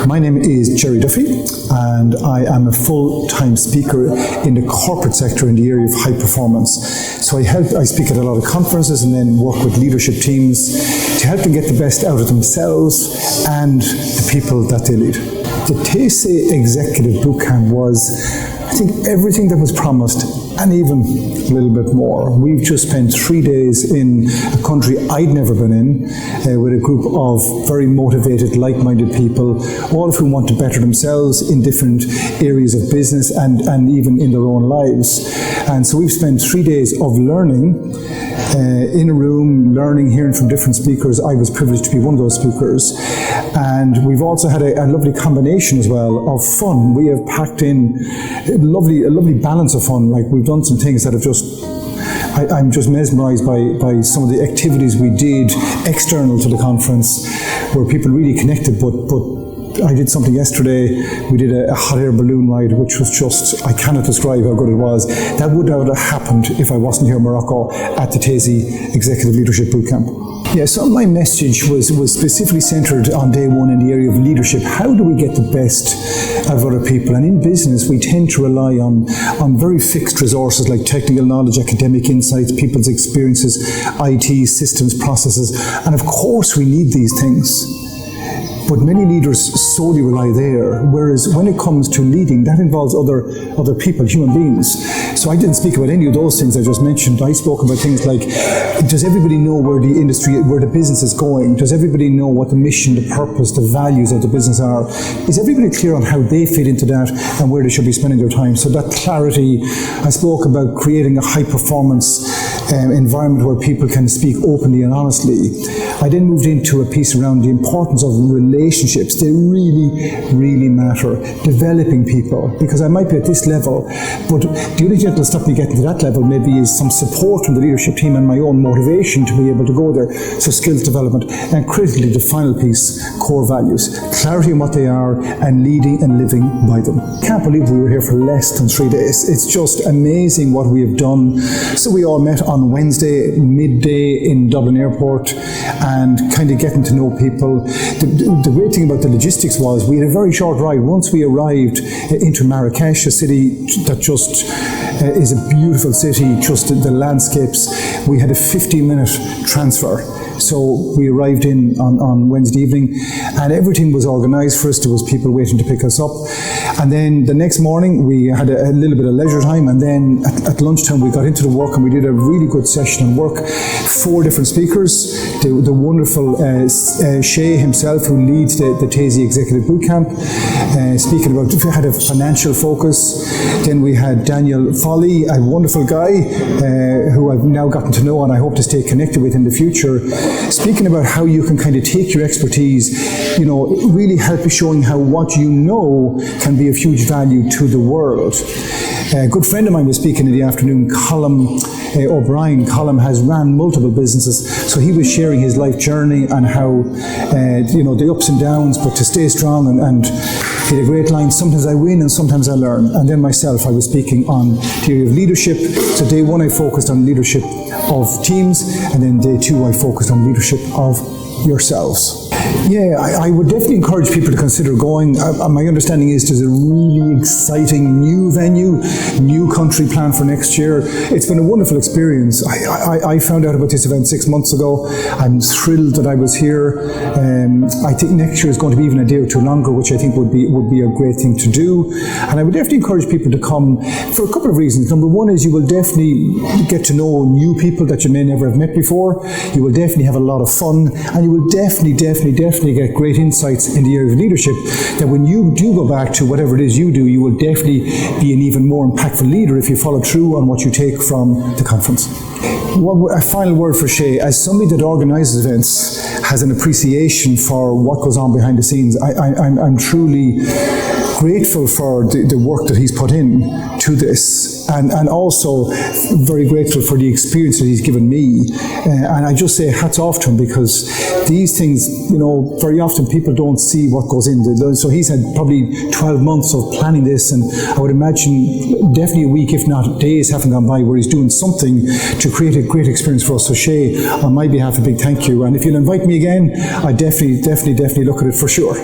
My name is Gerry Duffy, and I am a full-time speaker in the corporate sector in the area of high performance. So I speak at a lot of conferences and then work with leadership teams to help them get the best out of themselves and the people that they lead. The TACE Executive Bootcamp was, I think, everything that was promised and even a little bit more. We've just spent 3 days in a country I'd never been in with a group of very motivated, like-minded people, all of whom want to better themselves in different areas of business and even in their own lives. And so we've spent 3 days of learning in a room, learning, hearing from different speakers. I was privileged to be one of those speakers. And we've also had a lovely combination as well of fun. We have packed in a lovely balance of fun. Like, we've done some things that have I'm just mesmerised by some of the activities we did external to the conference, where people really connected, but I did something yesterday. We did a hot air balloon ride, which was just, I cannot describe how good it was. That would not have happened if I wasn't here in Morocco at the TACE Executive Leadership Bootcamp. Yeah, so my message was specifically centred on day one in the area of leadership. How do we get the best out of other people? And in business, we tend to rely on very fixed resources like technical knowledge, academic insights, people's experiences, IT, systems, processes. And of course, we need these things. But many leaders solely rely there, whereas when it comes to leading, that involves other people, human beings. So I didn't speak about any of those things I just mentioned. I spoke about things like, does everybody know where the industry, where the business is going? Does everybody know what the mission, the purpose, the values of the business are? Is everybody clear on how they fit into that and where they should be spending their time? So that clarity, I spoke about creating a high performance environment where people can speak openly and honestly. I then moved into a piece around the importance of relationships. They really matter. Developing people, because I might be at this level, but the only thing that will stop me getting to that level maybe is some support from the leadership team and my own motivation to be able to go there. So skills development, and critically the final piece, core values. Clarity on what they are and leading and living by them. Can't believe we were here for less than 3 days. It's just amazing what we have done. So we all met on Wednesday, midday in Dublin Airport, and kind of getting to know people. The great thing about the logistics was we had a very short ride. Once we arrived into Marrakesh, a city that just is a beautiful city, just the landscapes, we had a 15-minute transfer. So we arrived in on Wednesday evening, and everything was organised for us. There was people waiting to pick us up. And then the next morning we had a little bit of leisure time, and then at lunchtime we got into the work and we did a really good session on work. 4 different speakers. The wonderful Shay himself, who leads the TACE Executive Bootcamp, speaking about, had a financial focus. Then we had Daniel Foley, a wonderful guy who I've now gotten to know and I hope to stay connected with in the future, speaking about how you can kind of take your expertise, really help you, showing how what you know can be of huge value to the world. A good friend of mine was speaking in the afternoon, Colm O'Brien. Colm has ran multiple businesses, so he was sharing his life journey and how, the ups and downs, but to stay strong and he had a great line, sometimes I win and sometimes I learn. And then myself, I was speaking on the area of leadership. So day 1 I focused on leadership of teams, and then day 2 I focused on leadership of yourselves. Yeah, I would definitely encourage people to consider going. My understanding is there's a really exciting new venue, new country planned for next year. It's been a wonderful experience. I found out about this event 6 months ago. I'm thrilled that I was here. I think next year is going to be even a day or 2 longer, which I think would be a great thing to do. And I would definitely encourage people to come for a couple of reasons. Number 1 is you will definitely get to know new people that you may never have met before. You will definitely have a lot of fun, and you will definitely get great insights in the area of leadership, that when you do go back to whatever it is you do, you will definitely be an even more impactful leader if you follow through on what you take from the conference. A final word for Shay. As somebody that organises events, has an appreciation for what goes on behind the scenes, I'm truly grateful for the work that he's put in to this, and also very grateful for the experience that he's given me. And I just say hats off to him, because these things, very often people don't see what goes in. So he's had probably 12 months of planning this, and I would imagine definitely a week, if not days, haven't gone by where he's doing something to create a great experience for us. So Shay, on my behalf, a big thank you. And if you'll invite me again, I definitely look at it for sure.